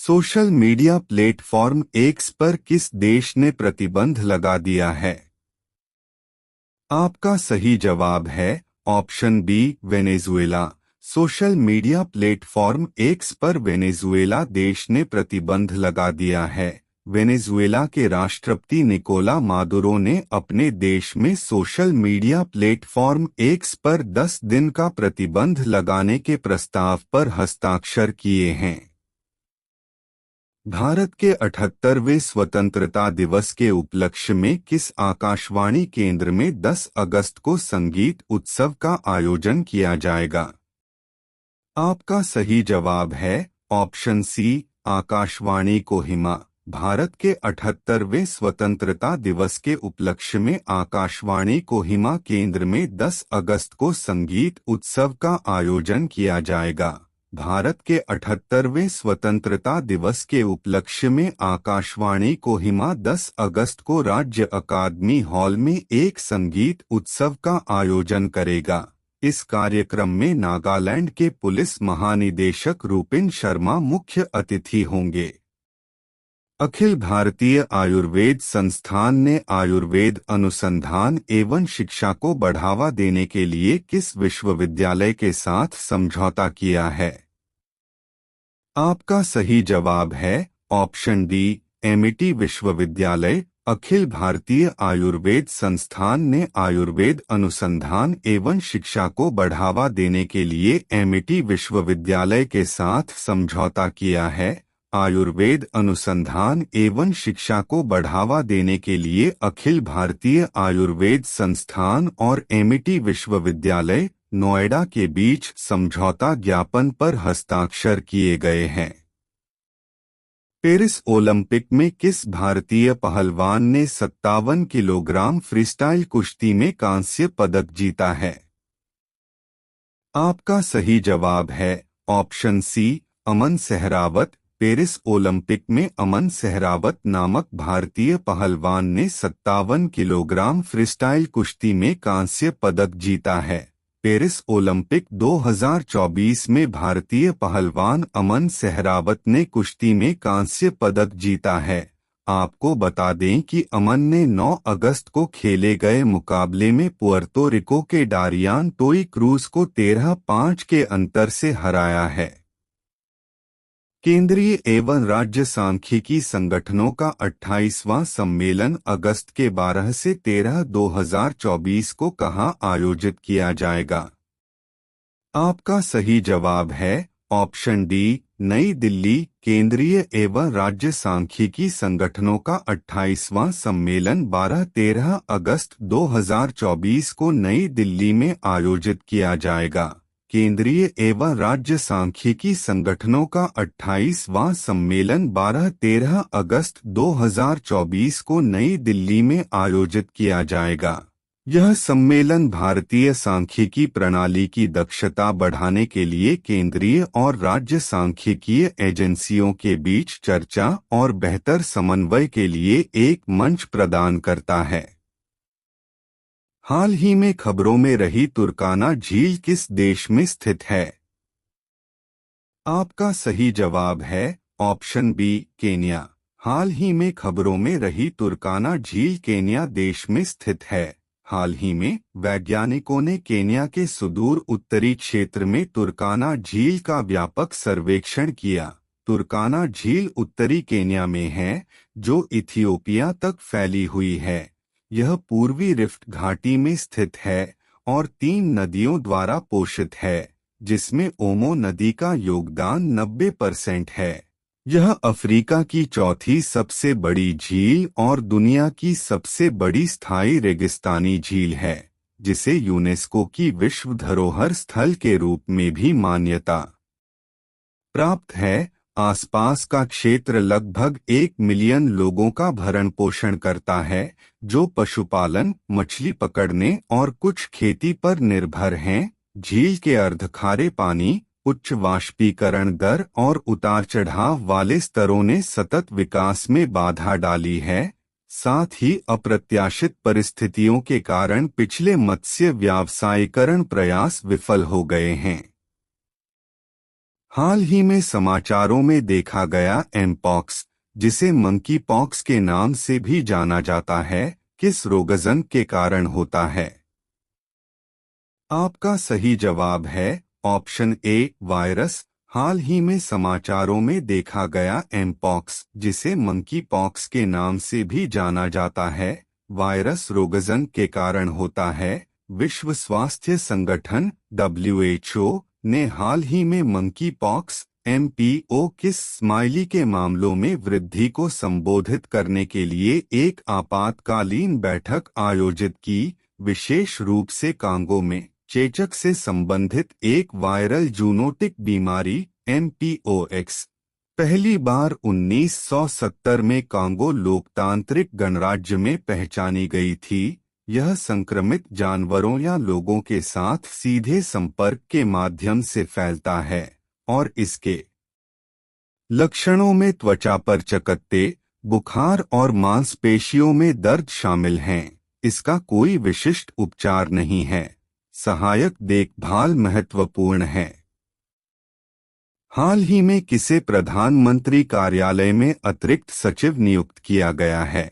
Social media platform X पर किस देश ने प्रतिबंध लगा दिया है? आपका सही जवाब है option B, Venezuela. Social media platform X पर वेनेजुएला देश ने प्रतिबंध लगा दिया है। वेनेजुएला के राष्ट्रपति निकोला मादुरो ने अपने देश में सोशल मीडिया प्लेटफॉर्म एक्स पर 10 दिन का प्रतिबंध लगाने के प्रस्ताव पर हस्ताक्षर किए हैं। भारत के 78वें स्वतंत्रता दिवस के उपलक्ष्य में किस आकाशवाणी केंद्र में 10 अगस्त को संगीत उत्सव का आयोजन किया जाएगा? आपका सही जवाब है ऑप्शन सी, आकाशवाणी कोहिमा। भारत के 78वें स्वतंत्रता दिवस के उपलक्ष्य में आकाशवाणी कोहिमा केंद्र में 10 अगस्त को संगीत उत्सव का आयोजन किया जाएगा। भारत के 78वें स्वतंत्रता दिवस के उपलक्ष्य में आकाशवाणी कोहिमा 10 अगस्त को राज्य अकादमी हॉल में एक संगीत उत्सव का आयोजन करेगा। इस कार्यक्रम में नागालैंड के पुलिस महानिदेशक रूपिन शर्मा मुख्य अतिथि होंगे। अखिल भारतीय आयुर्वेद संस्थान ने आयुर्वेद अनुसंधान एवं शिक्षा को बढ़ावा देने के लिए किस विश्वविद्यालय के साथ समझौता किया है? आपका सही जवाब है ऑप्शन डी, एमिटी विश्वविद्यालय। अखिल भारतीय आयुर्वेद संस्थान ने आयुर्वेद अनुसंधान एवं शिक्षा को बढ़ावा देने के लिए एमिटी विश्वविद्यालय के साथ समझौता किया है। आयुर्वेद अनुसंधान एवं शिक्षा को बढ़ावा देने के लिए अखिल भारतीय आयुर्वेद संस्थान और एमिटी विश्वविद्यालय, नोएडा के बीच समझौता ज्ञापन पर हस्ताक्षर किए गए हैं। पेरिस ओलंपिक में किस भारतीय पहलवान ने 57 किलोग्राम फ्रीस्टाइल कुश्ती में कांस्य पदक जीता है? आपका सही जवाब है ऑप्शन सी, अमन सहरावत। पेरिस ओलंपिक में अमन सहरावत नामक भारतीय पहलवान ने 57 किलोग्राम फ्रीस्टाइल कुश्ती में कांस्य पदक जीता है। पेरिस ओलंपिक 2024 में भारतीय पहलवान अमन सहरावत ने कुश्ती में कांस्य पदक जीता है। आपको बता दें कि अमन ने 9 अगस्त को खेले गए मुकाबले में पुएर्तो रिको के डारियान टोई क्रूज को 13-5 के अंतर से हराया है। केंद्रीय एवं राज्य सांख्यिकी संगठनों का 28वां सम्मेलन अगस्त के 12 से 13, 2024 को कहां आयोजित किया जाएगा? आपका सही जवाब है ऑप्शन डी, नई दिल्ली। केंद्रीय एवं राज्य सांख्यिकी संगठनों का 28वां सम्मेलन 12-13 अगस्त 2024 को नई दिल्ली में आयोजित किया जाएगा। केंद्रीय एवं राज्य सांख्यिकी संगठनों का 28वां सम्मेलन 12-13 अगस्त 2024 को नई दिल्ली में आयोजित किया जाएगा। यह सम्मेलन भारतीय सांख्यिकी प्रणाली की दक्षता बढ़ाने के लिए केंद्रीय और राज्य सांख्यिकीय एजेंसियों के बीच चर्चा और बेहतर समन्वय के लिए एक मंच प्रदान करता है। हाल ही में खबरों में रही तुर्काना झील किस देश में स्थित है? आपका सही जवाब है ऑप्शन बी, केन्या। हाल ही में खबरों में रही तुर्काना झील केन्या देश में स्थित है। हाल ही में वैज्ञानिकों ने केन्या के सुदूर उत्तरी क्षेत्र में तुर्काना झील का व्यापक सर्वेक्षण किया। तुर्काना झील उत्तरी केन्या में है, जो इथियोपिया तक फैली हुई है। यह पूर्वी रिफ्ट घाटी में स्थित है और 3 नदियों द्वारा पोषित है, जिसमें ओमो नदी का योगदान 90% है। यह अफ्रीका की चौथी सबसे बड़ी झील और दुनिया की सबसे बड़ी स्थायी रेगिस्तानी झील है, जिसे यूनेस्को की विश्व धरोहर स्थल के रूप में भी मान्यता प्राप्त है। आसपास का क्षेत्र लगभग 1 मिलियन लोगों का भरण पोषण करता है, जो पशुपालन, मछली पकड़ने और कुछ खेती पर निर्भर हैं। झील के अर्धखारे पानी, उच्च वाष्पीकरण दर और उतार चढ़ाव वाले स्तरों ने सतत विकास में बाधा डाली है। साथ ही अप्रत्याशित परिस्थितियों के कारण पिछले मत्स्य व्यावसायीकरण प्रयास विफल हो गए हैं। हाल ही में समाचारों में देखा गया एमपॉक्स, जिसे मंकी पॉक्स के नाम से भी जाना जाता है, किस रोगजन के कारण होता है? आपका सही जवाब है ऑप्शन ए वायरस। हाल ही में समाचारों में देखा गया एमपॉक्स, जिसे मंकी पॉक्स के नाम से भी जाना जाता है, वायरस रोगजन के कारण होता है। विश्व स्वास्थ्य संगठन WHO ने हाल ही में मंकी पॉक्स MPO किस स्माइली के मामलों में वृद्धि को संबोधित करने के लिए एक आपातकालीन बैठक आयोजित की, विशेष रूप से कांगो में चेचक से संबंधित एक वायरल जूनोटिक बीमारी MPOX। पहली बार 1970 में कांगो लोकतांत्रिक गणराज्य में पहचानी गई थी। यह संक्रमित जानवरों या लोगों के साथ सीधे संपर्क के माध्यम से फैलता है और इसके लक्षणों में त्वचा पर चकत्ते, बुखार और मांसपेशियों में दर्द शामिल हैं। इसका कोई विशिष्ट उपचार नहीं है। सहायक देखभाल महत्वपूर्ण है। हाल ही में किसे प्रधानमंत्री कार्यालय में अतिरिक्त सचिव नियुक्त किया गया है?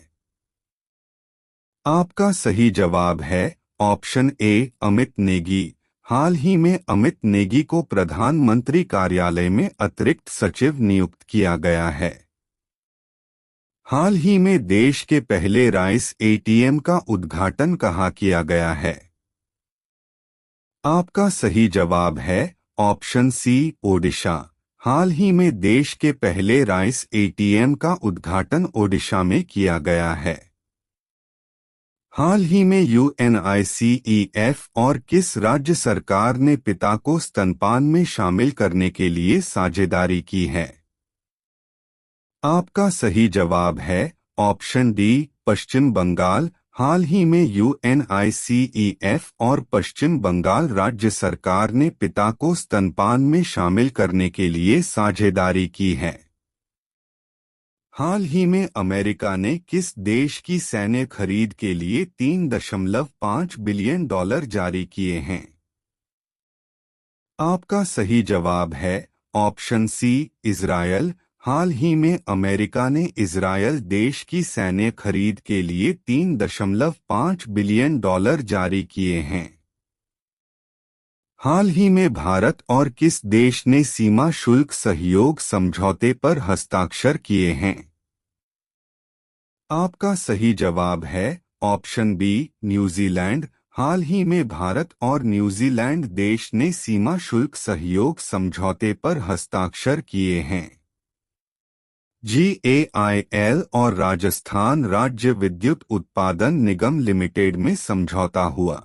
आपका सही जवाब है ऑप्शन ए अमित नेगी। हाल ही में अमित नेगी को प्रधानमंत्री कार्यालय में अतिरिक्त सचिव नियुक्त किया गया है। हाल ही में देश के पहले राइस ATM का उद्घाटन कहाँ किया गया है? आपका सही जवाब है ऑप्शन सी ओडिशा। हाल ही में देश के पहले राइस ATM का उद्घाटन ओडिशा में किया गया है। हाल ही में UNICEF और किस राज्य सरकार ने पिता को स्तनपान में शामिल करने के लिए साझेदारी की है? आपका सही जवाब है ऑप्शन डी पश्चिम बंगाल। हाल ही में UNICEF और पश्चिम बंगाल राज्य सरकार ने पिता को स्तनपान में शामिल करने के लिए साझेदारी की है। हाल ही में अमेरिका ने किस देश की सैन्य खरीद के लिए $3.5 बिलियन जारी किए हैं? आपका सही जवाब है ऑप्शन सी इजरायल। हाल ही में अमेरिका ने इजरायल देश की सैन्य खरीद के लिए $3.5 बिलियन जारी किए हैं। हाल ही में भारत और किस देश ने सीमा शुल्क सहयोग समझौते पर हस्ताक्षर किए हैं? आपका सही जवाब है ऑप्शन बी न्यूजीलैंड। हाल ही में भारत और न्यूजीलैंड देश ने सीमा शुल्क सहयोग समझौते पर हस्ताक्षर किए हैं। GAIL और राजस्थान राज्य विद्युत उत्पादन निगम लिमिटेड में समझौता हुआ।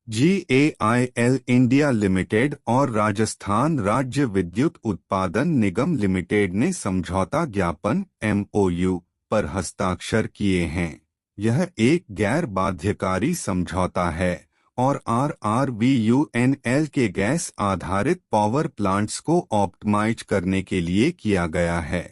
GAIL इंडिया लिमिटेड और राजस्थान राज्य विद्युत उत्पादन निगम लिमिटेड ने समझौता ज्ञापन MOU पर हस्ताक्षर किए हैं। यह एक गैर बाध्यकारी समझौता है और RRVUNL के गैस आधारित पावर प्लांट्स को ऑप्टिमाइज करने के लिए किया गया है।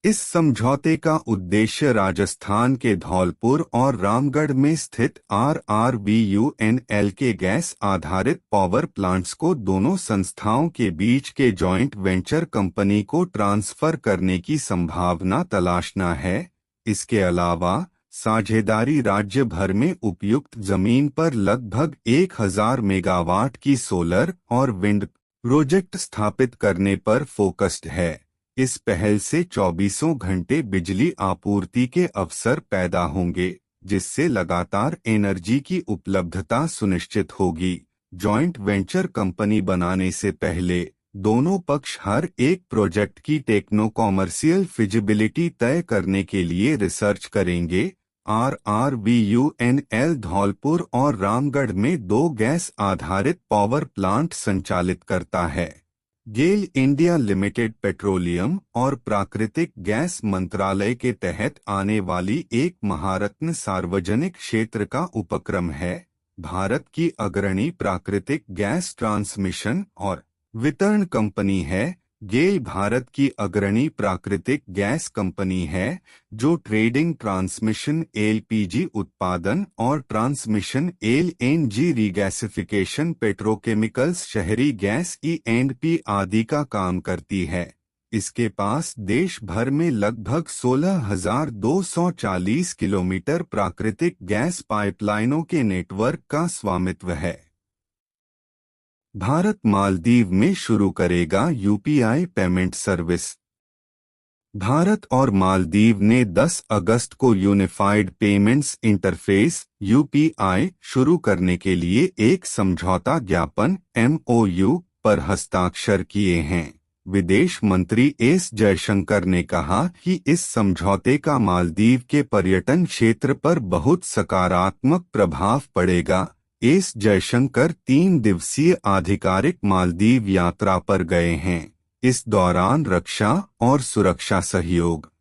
इस समझौते का उद्देश्य राजस्थान के धौलपुर और रामगढ़ में स्थित RRVUNL के गैस आधारित पावर प्लांट्स को दोनों संस्थाओं के बीच के जॉइंट वेंचर कंपनी को ट्रांसफर करने की संभावना तलाशना है। इसके अलावा साझेदारी राज्य भर में उपयुक्त जमीन पर लगभग 1000 मेगावाट की सोलर और विंड प्रोजेक्ट स्थापित करने पर फोकस्ड है। इस पहल से 24 घंटे बिजली आपूर्ति के अवसर पैदा होंगे, जिससे लगातार एनर्जी की उपलब्धता सुनिश्चित होगी। जॉइंट वेंचर कंपनी बनाने से पहले दोनों पक्ष हर एक प्रोजेक्ट की टेक्नो कॉमर्शियल फिजिबिलिटी तय करने के लिए रिसर्च करेंगे। RRVUNL धौलपुर और रामगढ़ में 2 गैस आधारित पावर प्लांट संचालित करता है। गेल इंडिया लिमिटेड पेट्रोलियम और प्राकृतिक गैस मंत्रालय के तहत आने वाली एक महारत्न सार्वजनिक क्षेत्र का उपक्रम है। भारत की अग्रणी प्राकृतिक गैस ट्रांसमिशन और वितरण कंपनी है। गेल भारत की अग्रणी प्राकृतिक गैस कंपनी है जो ट्रेडिंग, ट्रांसमिशन, एलपीजी उत्पादन और ट्रांसमिशन, एलएनजी रिगैसिफिकेशन, पेट्रोकेमिकल्स, शहरी गैस, ई&पी आदि का काम करती है। इसके पास देश भर में लगभग 16,240 किलोमीटर प्राकृतिक गैस पाइपलाइनों के नेटवर्क का स्वामित्व है। भारत मालदीव में शुरू करेगा यूपीआई पेमेंट सर्विस। भारत और मालदीव ने 10 अगस्त को यूनिफाइड पेमेंट्स इंटरफेस यूपीआई शुरू करने के लिए एक समझौता ज्ञापन एमओयू पर हस्ताक्षर किए हैं। विदेश मंत्री एस जयशंकर ने कहा कि इस समझौते का मालदीव के पर्यटन क्षेत्र पर बहुत सकारात्मक प्रभाव पड़ेगा। एस जयशंकर 3 दिवसीय आधिकारिक मालदीव यात्रा पर गए हैं। इस दौरान रक्षा और सुरक्षा सहयोग,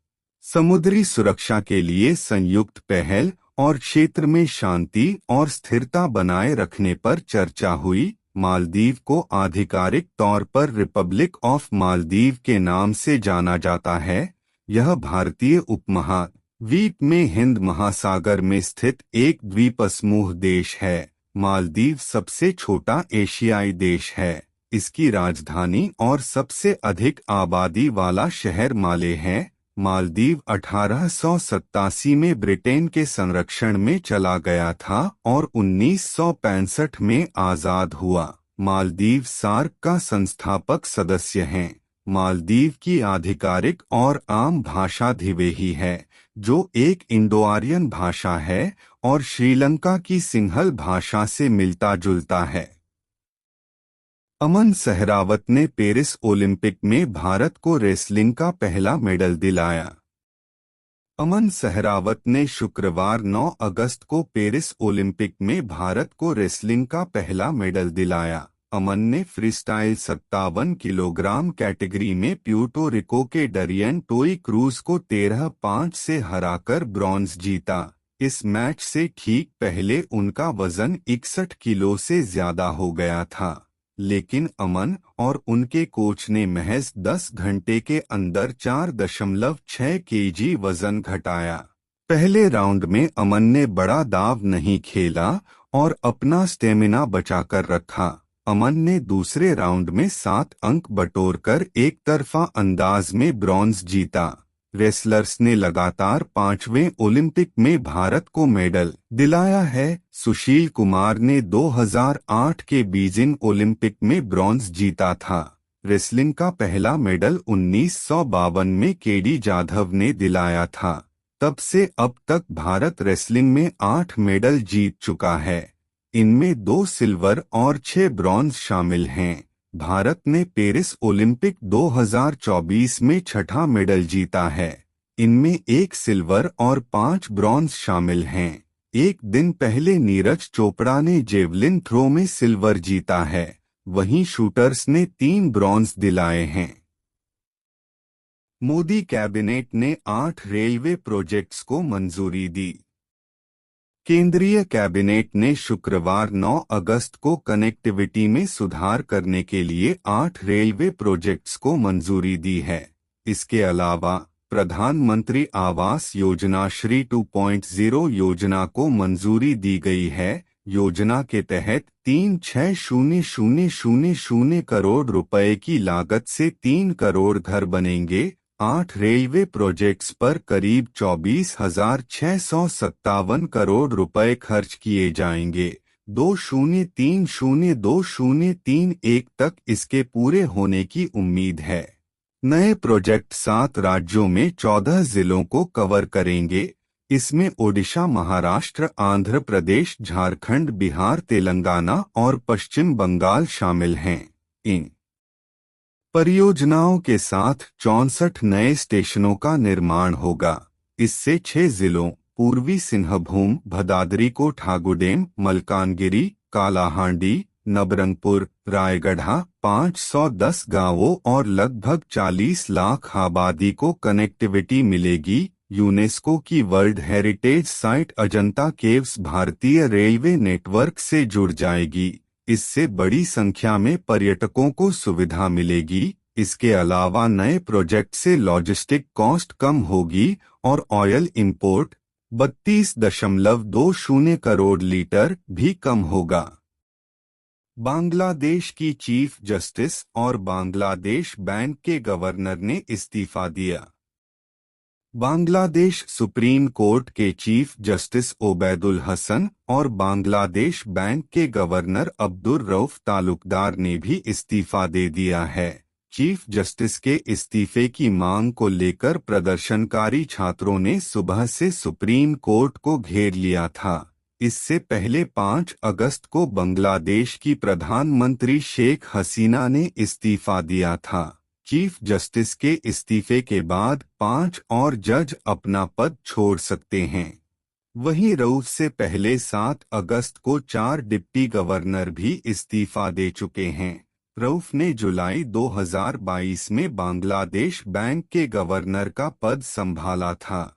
समुद्री सुरक्षा के लिए संयुक्त पहल और क्षेत्र में शांति और स्थिरता बनाए रखने पर चर्चा हुई। मालदीव को आधिकारिक तौर पर रिपब्लिक ऑफ मालदीव के नाम से जाना जाता है। यह भारतीय उपमहाद्वीप में हिंद महासागर में स्थित एक द्वीपसमूह देश है। मालदीव सबसे छोटा एशियाई देश है। इसकी राजधानी और सबसे अधिक आबादी वाला शहर माले है। मालदीव 1887 में ब्रिटेन के संरक्षण में चला गया था और 1965 में आजाद हुआ। मालदीव सार्क का संस्थापक सदस्य हैं। मालदीव की आधिकारिक और आम भाषा धिवेही है, जो एक इंडो-आर्यन भाषा है और श्रीलंका की सिंहल भाषा से मिलता जुलता है। अमन सहरावत ने पेरिस ओलंपिक में भारत को रेसलिंग का पहला मेडल दिलाया। अमन सहरावत ने शुक्रवार 9 अगस्त को पेरिस ओलंपिक में भारत को रेसलिंग का पहला मेडल दिलाया। अमन ने फ्रीस्टाइल 57 किलोग्राम कैटेगरी में प्यूर्टो रिको के डरियन टोई क्रूज को 13-5 से हराकर ब्रॉन्ज जीता। इस मैच से ठीक पहले उनका वजन 61 किलो से ज्यादा हो गया था, लेकिन अमन और उनके कोच ने महज 10 घंटे के अंदर 4.6 केजी वजन घटाया। पहले राउंड में अमन ने बड़ा दाव नहीं खेला और अपना स्टेमिना बचाकर रखा। अमन ने दूसरे राउंड में 7 अंक बटोरकर एक तरफा अंदाज में ब्रॉन्ज जीता। रेसलर्स ने लगातार 5वें ओलंपिक में भारत को मेडल दिलाया है। सुशील कुमार ने 2008 के बीजिंग ओलंपिक में ब्रॉन्ज जीता था। रेसलिंग का पहला मेडल 1952 में केडी जाधव ने दिलाया था। तब से अब तक भारत रेसलिंग में 8 मेडल जीत चुका है। इनमें 2 सिल्वर और 6 ब्रॉन्ज शामिल हैं। भारत ने पेरिस ओलंपिक 2024 में 6ठा मेडल जीता है। इनमें 1 सिल्वर और 5 ब्रॉन्ज शामिल हैं। एक दिन पहले नीरज चोपड़ा ने जेवलिन थ्रो में सिल्वर जीता है, वहीं शूटर्स ने 3 ब्रॉन्ज दिलाए हैं। मोदी कैबिनेट ने 8 रेलवे प्रोजेक्ट्स को मंजूरी दी। केंद्रीय कैबिनेट ने शुक्रवार 9 अगस्त को कनेक्टिविटी में सुधार करने के लिए 8 रेलवे प्रोजेक्ट्स को मंजूरी दी है। इसके अलावा प्रधानमंत्री आवास योजना श्री 2.0 योजना को मंजूरी दी गई है। योजना के तहत 3,60,000 करोड़ रुपए की लागत से 3 करोड़ घर बनेंगे। 8 रेलवे प्रोजेक्ट्स पर करीब 24,657 करोड़ रुपए खर्च किए जाएंगे। 2030-2031 तक इसके पूरे होने की उम्मीद है। नए प्रोजेक्ट 7 राज्यों में 14 जिलों को कवर करेंगे। इसमें ओडिशा, महाराष्ट्र, आंध्र प्रदेश, झारखंड, बिहार, तेलंगाना और पश्चिम बंगाल शामिल हैं। इन परियोजनाओं के साथ 64 नए स्टेशनों का निर्माण होगा। इससे 6 जिलों पूर्वी सिंहभूम, भदादरी कोठागुडेम, मलकानगिरी, कालाहांडी, नबरंगपुर, रायगढ़ा, 510 गांवों और लगभग 40 लाख आबादी को कनेक्टिविटी मिलेगी। यूनेस्को की world heritage site Ajanta caves भारतीय रेलवे नेटवर्क से जुड़ जाएगी। इससे बड़ी संख्या में पर्यटकों को सुविधा मिलेगी। इसके अलावा नए प्रोजेक्ट से लॉजिस्टिक कॉस्ट कम होगी और ऑयल इंपोर्ट 32.20 करोड़ लीटर भी कम होगा। बांग्लादेश की चीफ जस्टिस और बांग्लादेश बैंक के गवर्नर ने इस्तीफा दिया। बांग्लादेश सुप्रीम कोर्ट के चीफ जस्टिस ओबैदुल हसन और बांग्लादेश बैंक के गवर्नर अब्दुर रऊफ तालुकदार ने भी इस्तीफा दे दिया है। चीफ जस्टिस के इस्तीफे की मांग को लेकर प्रदर्शनकारी छात्रों ने सुबह से सुप्रीम कोर्ट को घेर लिया था। इससे पहले 5 अगस्त को बांग्लादेश की प्रधानमंत्री शेख हसीना ने इस्तीफा दिया था। चीफ जस्टिस के इस्तीफे के बाद 5 और जज अपना पद छोड़ सकते हैं। वहीं रऊफ से पहले 7 अगस्त को 4 डिप्टी गवर्नर भी इस्तीफा दे चुके हैं। रऊफ ने जुलाई 2022 में बांग्लादेश बैंक के गवर्नर का पद संभाला था।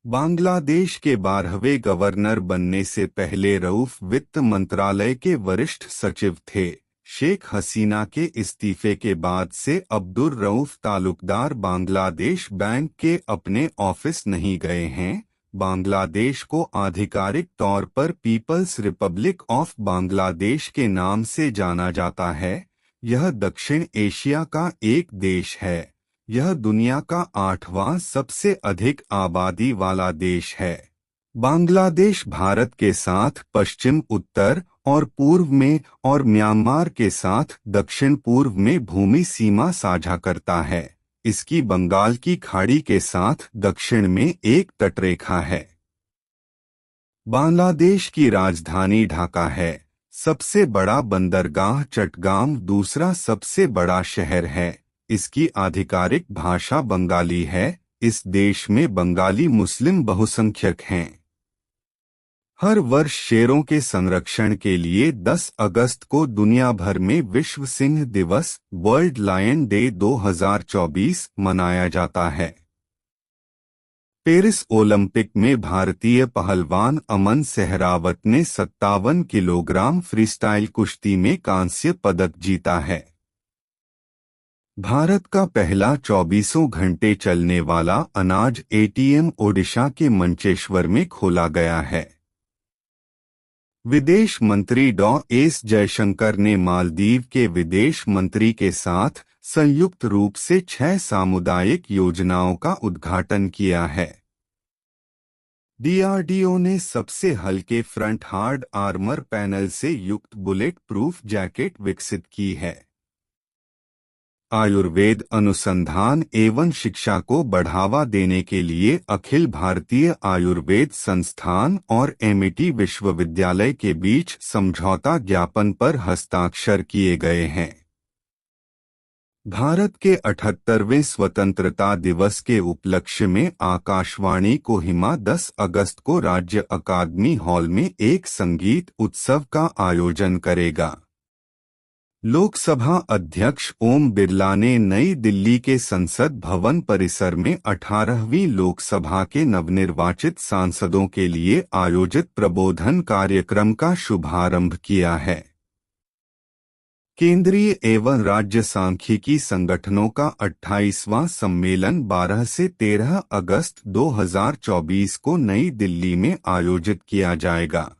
बांग्लादेश के 12वें गवर्नर बनने से पहले रऊफ वित्त मंत्रालय के वरिष्ठ सचिव थे। शेख हसीना के इस्तीफे के बाद से अब्दुर रऊफ तालुकदार बांग्लादेश बैंक के अपने ऑफिस नहीं गए हैं। बांग्लादेश को आधिकारिक तौर पर पीपल्स रिपब्लिक ऑफ बांग्लादेश के नाम से जाना जाता है। यह दक्षिण एशिया का एक देश है। यह दुनिया का 8वां सबसे अधिक आबादी वाला देश है। बांग्लादेश भारत के साथ पश्चिम, उत्तर और पूर्व में और म्यांमार के साथ दक्षिण पूर्व में भूमि सीमा साझा करता है। इसकी बंगाल की खाड़ी के साथ दक्षिण में एक तटरेखा है। बांग्लादेश की राजधानी ढाका है। सबसे बड़ा बंदरगाह चट्टगाम दूसरा सबसे बड़ा शहर है। इसकी आधिकारिक भाषा बंगाली है। इस देश में बंगाली मुस्लिम बहुसंख्यक हैं। हर वर्ष शेरों के संरक्षण के लिए 10 अगस्त को दुनिया भर में विश्व सिंह दिवस वर्ल्ड लायन डे 2024 मनाया जाता है। पेरिस ओलंपिक में भारतीय पहलवान अमन सहरावत ने 57 किलोग्राम फ्रीस्टाइल कुश्ती में कांस्य पदक जीता है। भारत का पहला 24 घंटे चलने वाला अनाज एटीएम ओडिशा के मंचेश्वर में खोला गया है। विदेश मंत्री डॉ.एस. जयशंकर ने मालदीव के विदेश मंत्री के साथ संयुक्त रूप से 6 सामुदायिक योजनाओं का उद्घाटन किया है। डीआरडीओ ने सबसे हल्के फ्रंट हार्ड आर्मर पैनल से युक्त बुलेट प्रूफ जैकेट विकसित की है। आयुर्वेद अनुसंधान एवं शिक्षा को बढ़ावा देने के लिए अखिल भारतीय आयुर्वेद संस्थान और एमिटी विश्वविद्यालय के बीच समझौता ज्ञापन पर हस्ताक्षर किए गए हैं। भारत के 78वें स्वतंत्रता दिवस के उपलक्ष्य में आकाशवाणी कोहिमा 10 अगस्त को राज्य अकादमी हॉल में एक संगीत उत्सव का आयोजन करेगा। लोकसभा अध्यक्ष ओम बिरला ने नई दिल्ली के संसद भवन परिसर में 18वीं लोकसभा के नवनिर्वाचित सांसदों के लिए आयोजित प्रबोधन कार्यक्रम का शुभारंभ किया है। केंद्रीय एवं राज्य सांख्यिकी संगठनों का 28वां सम्मेलन 12 से 13 अगस्त 2024 को नई दिल्ली में आयोजित किया जाएगा।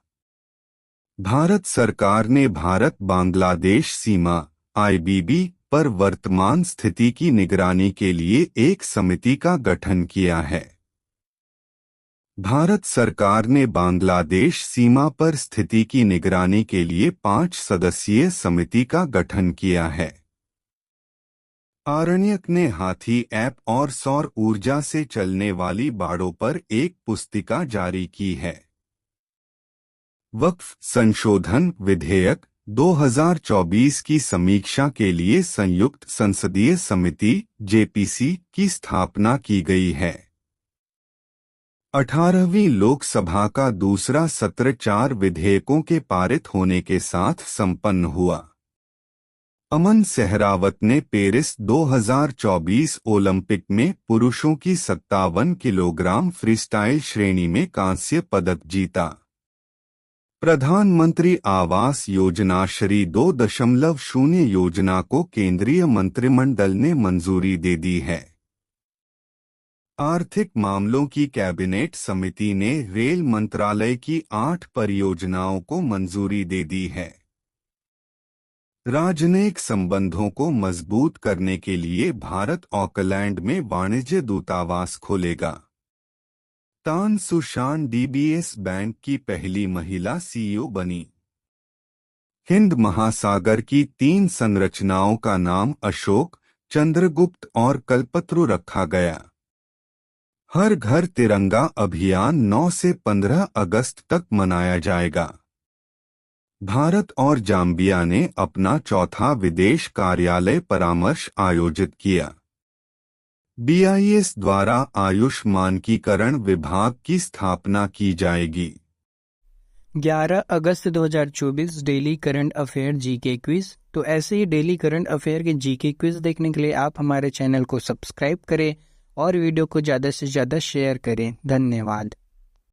भारत सरकार ने भारत बांग्लादेश सीमा (आईबीबी) पर वर्तमान स्थिति की निगरानी के लिए एक समिति का गठन किया है। भारत सरकार ने बांग्लादेश सीमा पर स्थिति की निगरानी के लिए 5 सदस्यीय समिति का गठन किया है। आरण्यक ने हाथी ऐप और सौर ऊर्जा से चलने वाली बाड़ों पर एक पुस्तिका जारी की है। वक्फ संशोधन विधेयक 2024 की समीक्षा के लिए संयुक्त संसदीय समिति जेपीसी की स्थापना की गई है। 18वीं लोकसभा का दूसरा सत्र 4 विधेयकों के पारित होने के साथ संपन्न हुआ। अमन सहरावत ने पेरिस 2024 ओलंपिक में पुरुषों की 57 किलोग्राम फ्रीस्टाइल श्रेणी में कांस्य पदक जीता। प्रधानमंत्री आवास योजना श्री 2.0 योजना को केंद्रीय मंत्रिमंडल ने मंजूरी दे दी है। आर्थिक मामलों की कैबिनेट समिति ने रेल मंत्रालय की 8 परियोजनाओं को मंजूरी दे दी है। राजनयिक संबंधों को मजबूत करने के लिए भारत ऑकलैंड में वाणिज्य दूतावास खोलेगा। तान सुशान डीबीएस बैंक की पहली महिला सीईओ बनी। हिंद महासागर की 3 संरचनाओं का नाम अशोक, चंद्रगुप्त और कल्पत्रु रखा गया। हर घर तिरंगा अभियान 9 से 15 अगस्त तक मनाया जाएगा। भारत और जाम्बिया ने अपना चौथा विदेश कार्यालय परामर्श आयोजित किया। बीआईएस द्वारा आयुष मानकीकरण विभाग की स्थापना की जाएगी। 11 अगस्त 2024 daily current affair GK quiz. तो ऐसे ही डेली करंट अफेयर के जीके क्विज देखने के लिए आप हमारे चैनल को सब्सक्राइब करें और वीडियो को ज़्यादा से ज़्यादा शेयर करें। धन्यवाद।